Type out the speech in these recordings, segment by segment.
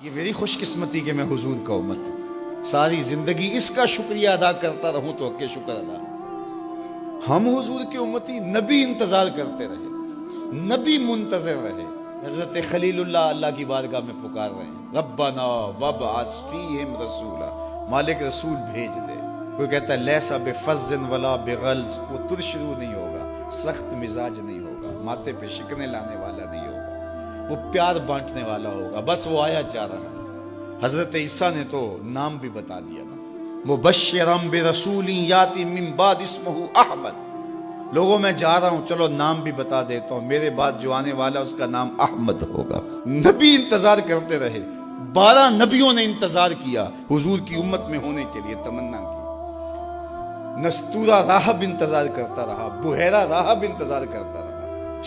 یہ میری خوش قسمتی کہ میں حضور کا امت ہوں، ساری زندگی اس کا شکریہ ادا کرتا رہوں تو حق شکر ادا ہے۔ ہم حضور کی امتی، نبی انتظار کرتے رہے، نبی منتظر رہے۔ حضرت خلیل اللہ کی بارگاہ میں پکار رہے ہیں، ربنا وابعث فیہم رسولا، مالک رسول بھیج دے۔ کوئی کہتا ہے لیسا بفظ ولا بغلظ، وہ ترشرو نہیں ہوگا، سخت مزاج نہیں ہوگا، ماتھے پہ شکنے لانے والا نہیں ہوگا، وہ پیار بانٹنے والا ہوگا، بس وہ آیا جا رہا ہے۔ حضرت عیسیٰ نے تو نام بھی بتا دیا نا، مبشرم برسول یاتی من بعد اسمہ احمد، لوگوں میں جا رہا ہوں، چلو نام بھی بتا دیتا ہوں، میرے بعد جو آنے والا اس کا نام احمد ہوگا۔ نبی انتظار کرتے رہے، 12 نبیوں نے انتظار کیا حضور کی امت میں ہونے کے لیے، تمنا کی۔ نستورہ راہب انتظار کرتا رہا، بحیرہ راہب انتظار کرتا رہا۔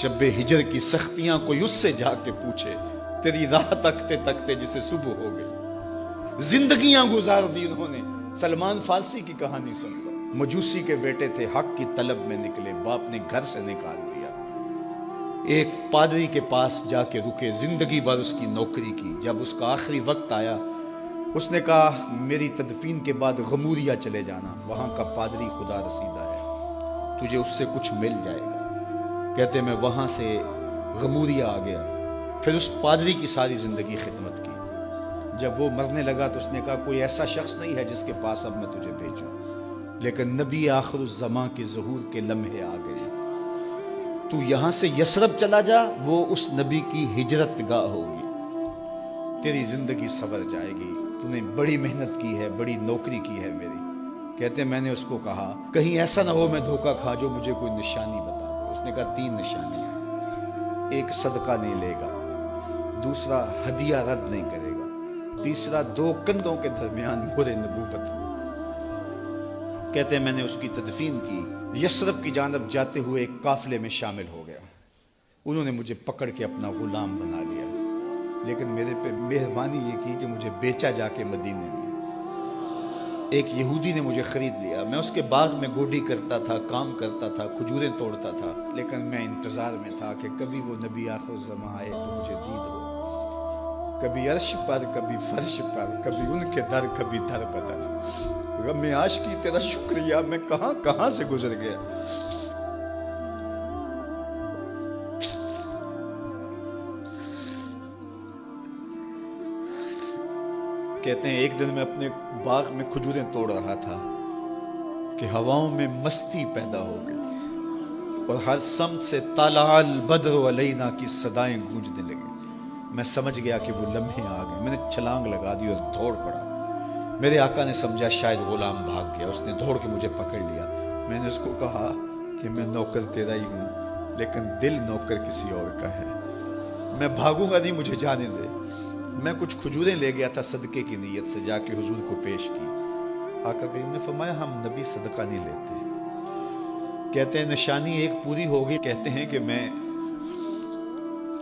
شب ہجر کی سختیاں کوئی اس سے جا کے پوچھے، تیری راہ تکتے تکتے جسے صبح ہو گئی۔ زندگیاں گزار دی انہوں نے۔ سلمان فارسی کی کہانی سن لو، مجوسی کے بیٹے تھے، حق کی طلب میں نکلے، باپ نے گھر سے نکال دیا، ایک پادری کے پاس جا کے رکے، زندگی بھر اس کی نوکری کی۔ جب اس کا آخری وقت آیا، اس نے کہا میری تدفین کے بعد غموریا چلے جانا، وہاں کا پادری خدا رسیدہ ہے، تجھے اس سے کچھ مل جائے گا۔ کہتے میں وہاں سے غموریا آ گیا، پھر اس پادری کی ساری زندگی خدمت کی۔ جب وہ مرنے لگا تو اس نے کہا کوئی ایسا شخص نہیں ہے جس کے پاس اب میں تجھے بھیجوں، لیکن نبی آخر الزمان کے ظہور کے لمحے آ گئے، تو یہاں سے یثرب چلا جا، وہ اس نبی کی ہجرت گاہ ہوگی، تیری زندگی سنور جائے گی، تو نے بڑی محنت کی ہے، بڑی نوکری کی ہے میری۔ کہتے میں نے اس کو کہا کہیں ایسا نہ ہو میں دھوکہ کھا جو مجھے کوئی نشانی بتا دے۔ اس نے کہا 3 نشانیاں، ایک صدقہ نہیں لے گا، دوسرا ہدیہ رد نہیں کرے گا، تیسرا 2 کندھوں کے درمیان مہر نبوت ہو۔ کہتے ہیں میں نے اس کی تدفین کی، یثرب کی جانب جاتے ہوئے ایک قافلے میں شامل ہو گیا، انہوں نے مجھے پکڑ کے اپنا غلام بنا لیا، لیکن میرے پہ مہربانی یہ کی کہ مجھے بیچا جا کے مدینے میں۔ ایک یہودی نے مجھے خرید لیا، میں اس کے باغ میں گوڈی کرتا تھا، کام کرتا تھا، کھجوریں توڑتا تھا، لیکن میں انتظار میں تھا کہ کبھی وہ نبی آخر الزمان آئے تو مجھے دید ہو، کبھی عرش پر، کبھی فرش پر، کبھی ان کے در، کبھی در بدر۔ غم عاشقی تیرا شکریہ، میں کہاں کہاں سے گزر گیا۔ کہتے ہیں ایک دن میں اپنے باغ میں کھجوریں توڑ رہا تھا کہ ہواؤں میں مستی پیدا ہو گئی اور ہر سمت سے طلع البدر علینا کی صدائیں گونجنے لگیں۔ میں سمجھ گیا کہ وہ لمحے آ گئے، میں نے چھلانگ لگا دی اور دوڑ پڑا۔ میرے آقا نے سمجھا شاید غلام بھاگ گیا، اس نے دوڑ کے مجھے پکڑ لیا۔ میں نے اس کو کہا کہ میں نوکر تیرا ہی ہوں، لیکن دل نوکر کسی اور کا ہے، میں بھاگوں گا نہیں، مجھے جانے دے۔ میں کچھ کھجوریں لے گیا تھا صدقے کی نیت سے، جا کے حضور کو پیش کی۔ آقا کریم نے فرمایا ہم نبی صدقہ نہیں لیتے۔ کہتے ہیں نشانی ایک پوری ہو گئی، کہتے ہیں کہ میں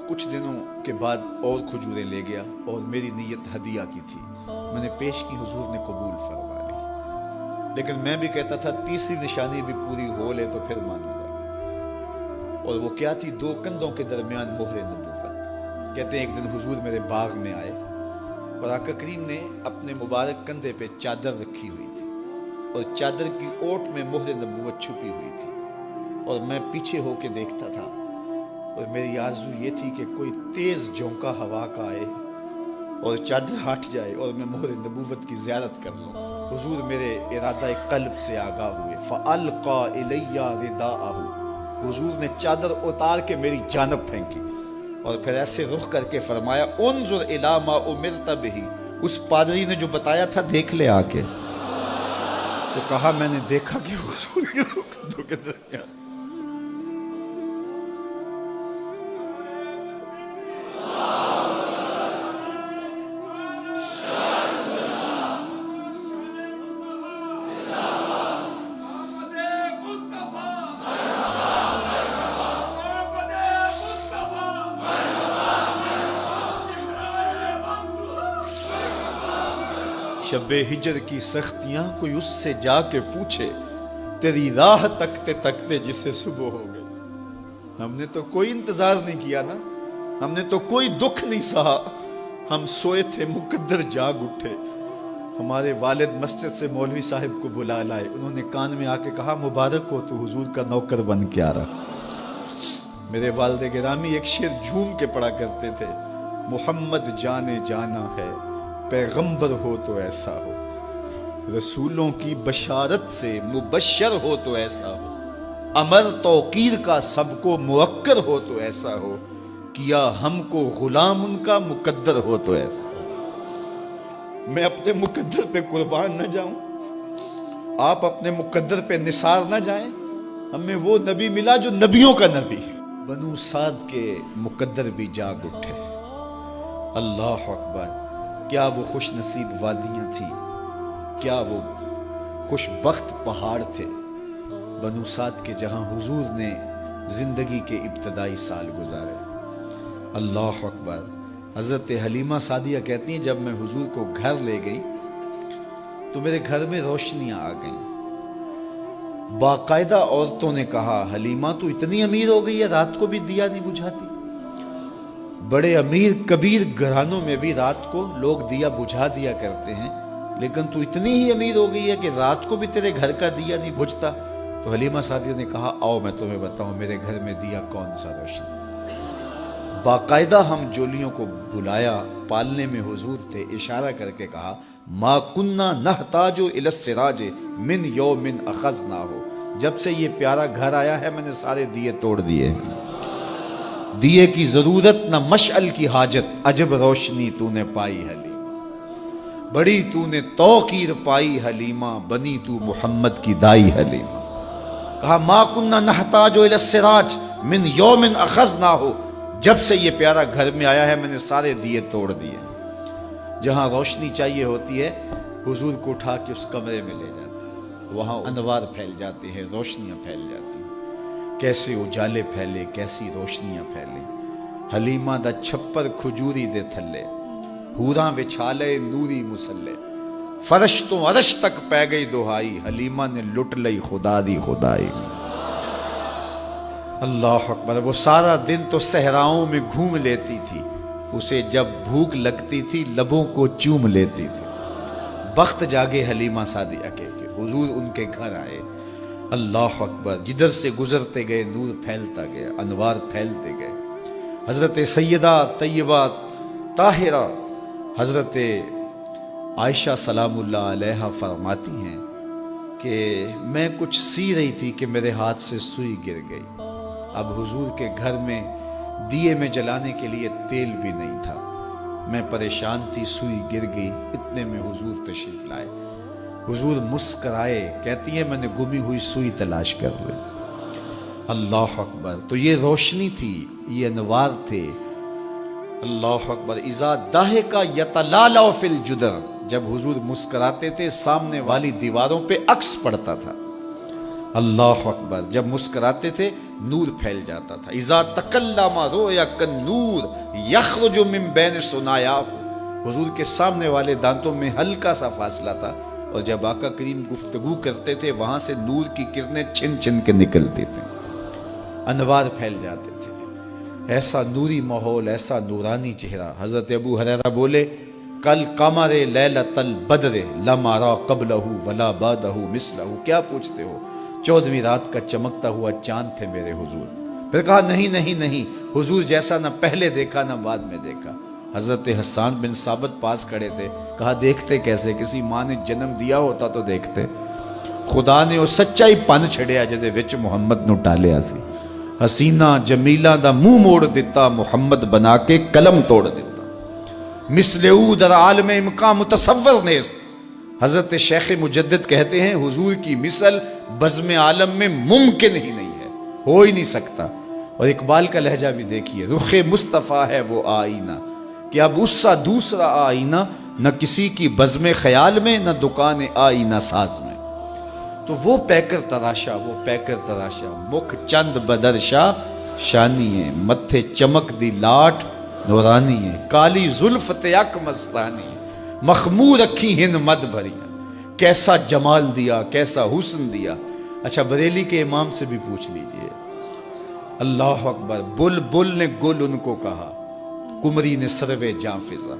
کچھ دنوں کے بعد اور کھجوریں لے گیا اور میری نیت ہدیہ کی تھی، میں نے پیش کی، حضور نے قبول فرما لی، لیکن میں بھی کہتا تھا تیسری نشانی بھی پوری ہو لے تو پھر مانوں گا، اور وہ کیا تھی؟ 2 کندھوں کے درمیان مہر نبوت۔ کہتے ہیں ایک دن حضور میرے باغ میں آئے اور آقا کریم نے اپنے مبارک کندھے پہ چادر رکھی ہوئی تھی اور چادر کی اوٹ میں مہر نبوت چھپی ہوئی تھی، اور میں پیچھے ہو کے دیکھتا تھا، اور میری آرزو یہ تھی کہ کوئی تیز جھونکا ہوا کا آئے اور چادر ہٹ جائے اور میں مہر نبوت کی زیارت کر لوں۔ حضور میرے ارادہ قلب سے آگاہ ہوئے، فَأَلْقَى إِلَيَّ رِدَاءَهُ، حضور نے چادر اتار کے میری جانب پھینکی اور پھر ایسے رخ کر کے فرمایا انظر الی ما امرت بہ، اس پادری نے جو بتایا تھا دیکھ لے آ کے۔ تو کہا میں نے دیکھا کہ حضور کے کندھوں کے درمیان شب ہجر کی سختیاں کوئی اس سے جا کے پوچھے، تیری راہ تکتے تکتے جسے صبح ہو گئی۔ ہم نے تو کوئی انتظار نہیں کیا نا، ہم نے تو کوئی دکھ نہیں سہا، ہم سوئے تھے مقدر جاگ اٹھے. ہمارے والد مسجد سے مولوی صاحب کو بلا لائے. انہوں نے کان میں آ کے کہا مبارک ہو تو حضور کا نوکر بن کے آ رہا. میرے والد گرامی ایک شعر جھوم کے پڑھا کرتے تھے, محمد جانے جانا ہے پیغمبر ہو تو ایسا ہو, رسولوں کی بشارت سے مبشر ہو تو ایسا ہو, امر توقیر کا سب کو موکر ہو تو ایسا ہو, کیا ہم کو غلام ان کا مقدر ہو تو ایسا ہو. میں اپنے مقدر پہ قربان نہ جاؤں, آپ اپنے مقدر پہ نثار نہ جائیں. ہمیں وہ نبی ملا جو نبیوں کا نبی. بنو سعد کے مقدر بھی جاگ اٹھے. اللہ اکبر, کیا وہ خوش نصیب وادیاں تھیں, کیا وہ خوش بخت پہاڑ تھے بنو سعد کے, جہاں حضور نے زندگی کے ابتدائی سال گزارے. اللہ اکبر. حضرت حلیمہ سعدیہ کہتی ہیں جب میں حضور کو گھر لے گئی تو میرے گھر میں روشنیاں آ گئیں. باقاعدہ عورتوں نے کہا حلیمہ تو اتنی امیر ہو گئی ہے رات کو بھی دیا نہیں بجھاتی. بڑے امیر کبیر گھرانوں میں بھی رات کو لوگ دیا بجھا دیا کرتے ہیں, لیکن تو اتنی ہی امیر ہو گئی ہے کہ رات کو بھی تیرے گھر کا دیا نہیں بجھتا. تو حلیمہ سعدیہ نے کہا آؤ میں تمہیں بتاؤں میرے گھر میں دیا کون سا روشن. باقاعدہ ہم جولیوں کو بلایا, پالنے میں حضور تھے, اشارہ کر کے کہا ما کننا نحتاج الی السراج من یوم اخذناہ, جب سے یہ پیارا گھر آیا ہے میں نے سارے دیے توڑ دیے. دیے کی ضرورت نہ مشعل کی حاجت, عجب روشنی تو نے پائی حلیمہ, بڑی تو نے توقیر پائی حلیمہ, بنی تو محمد کی دائی حلیمہ. کہا ما کننا نحتاج الی السراج من یوم اخذناہ, جب سے یہ پیارا گھر میں آیا ہے میں نے سارے دیے توڑ دیے. جہاں روشنی چاہیے ہوتی ہے حضور کو اٹھا کے اس کمرے میں لے جاتے ہیں, وہاں انوار پھیل جاتے ہیں, روشنیاں پھیل جاتی ہیں. کیسے اجالے پھیلے, کیسی روشنیاں پھیلے. حلیمہ دا چھپر کھجوری دے تھلے, حوراں وچھالے نوری مسلے, فرش تو عرش تک پہ گئی دہائی, حلیمہ نے لٹ لئی خدا دی خدائی. اللہ اکبر. وہ سارا دن تو صحراؤں میں گھوم لیتی تھی, اسے جب بھوک لگتی تھی لبوں کو چوم لیتی تھی. بخت جاگے حلیمہ سعدیہ کے حضور ان کے گھر آئے. اللہ اکبر. جدھر سے گزرتے گئے نور پھیلتا گیا, انوار پھیلتے گئے. حضرت سیدہ طیبہ طاہرہ حضرت عائشہ سلام اللہ علیہا فرماتی ہیں کہ میں کچھ سی رہی تھی کہ میرے ہاتھ سے سوئی گر گئی. اب حضور کے گھر میں دیے میں جلانے کے لیے تیل بھی نہیں تھا. میں پریشان تھی, سوئی گر گئی. اتنے میں حضور تشریف لائے. حضور مسکرائے, کہتی ہے میں نے گمی ہوئی سوئی تلاش کر لی. اللہ اکبر. تو یہ روشنی تھی, یہ انوار تھے. اللہ اکبر. اذا ضحک یتلالع فی الجدر, جب حضور مسکراتے تھے سامنے والی دیواروں پہ عکس پڑتا تھا. اللہ اکبر. جب مسکراتے تھے نور پھیل جاتا تھا. اذا تکلم رؤیا کالنور یخرج من بین ثنایاہ, حضور کے سامنے والے دانتوں میں ہلکا سا فاصلہ تھا, اور جب آقا کریم گفتگو کرتے تھے وہاں سے نور کی کرنیں چھن چھن کے نکلتی تھیں, انوار پھیل جاتے تھے. ایسا نوری ماحول, ایسا نورانی چہرہ. حضرت ابو ہریرہ بولے کل قمر لیلۃ البدر لم ارى قبلہ ولا بعدہ مثلہ. کیا پوچھتے ہو, 14ویں رات کا چمکتا ہوا چاند تھے میرے حضور. پھر کہا نہیں نہیں نہیں, حضور جیسا نہ پہلے دیکھا نہ بعد میں دیکھا. حضرت حسان بن ثابت پاس کھڑے تھے. کہا دیکھتے کیسے, کسی ماں نے جنم دیا ہوتا تو دیکھتے. خدا نے وہ سچائی پن چھڑیا جدے وچ محمد نو ٹالیا سی. حسینہ جمیلہ دا منہ موڑ دیتا, محمد بنا کے قلم توڑ دیتا. مثل او در عالم امکان متصور نیست. حضرت شیخ مجدد کہتے ہیں حضور کی مثل بزم عالم میں ممکن ہی نہیں ہے, ہو ہی نہیں سکتا. اور اقبال کا لہجہ بھی دیکھیے, رخ مصطفیٰ ہے وہ آئینہ کہ اب اس سا دوسرا آئینہ, نہ کسی کی بزم خیال میں نہ دکان آئینہ ساز میں. تو وہ پیکر تراشا, وہ پیکر تراشا, مکھ چند بدرشا شانی ہے, متھے چمک دی لاٹ نورانی ہے, کالی زلف تیک مستانی ہے, مخمور اکھی ہن مد بھری. کیسا جمال دیا, کیسا حسن دیا. اچھا بریلی کے امام سے بھی پوچھ لیجئے. اللہ اکبر. بل بل نے گل ان کو کہا, کمری نے سروے جاں فضا.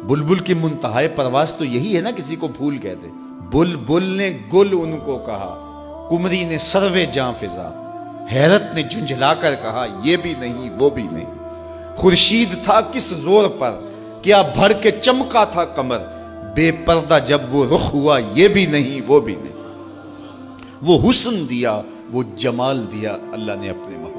بلبل کی منتہائے پرواز تو یہی ہے نا، کسی کو پھول کہتے. بلبل نے گل ان کو کہا، کمری نے سروے جاں فضا، حیرت نے جھنجھلا کر کہا یہ بھی نہیں وہ بھی نہیں. خورشید تھا کس زور پر، کیا بھر کے چمکا تھا قمر، بے پردہ جب وہ رخ ہوا یہ بھی نہیں وہ بھی نہیں. وہ حسن دیا وہ جمال دیا اللہ نے اپنے محبوب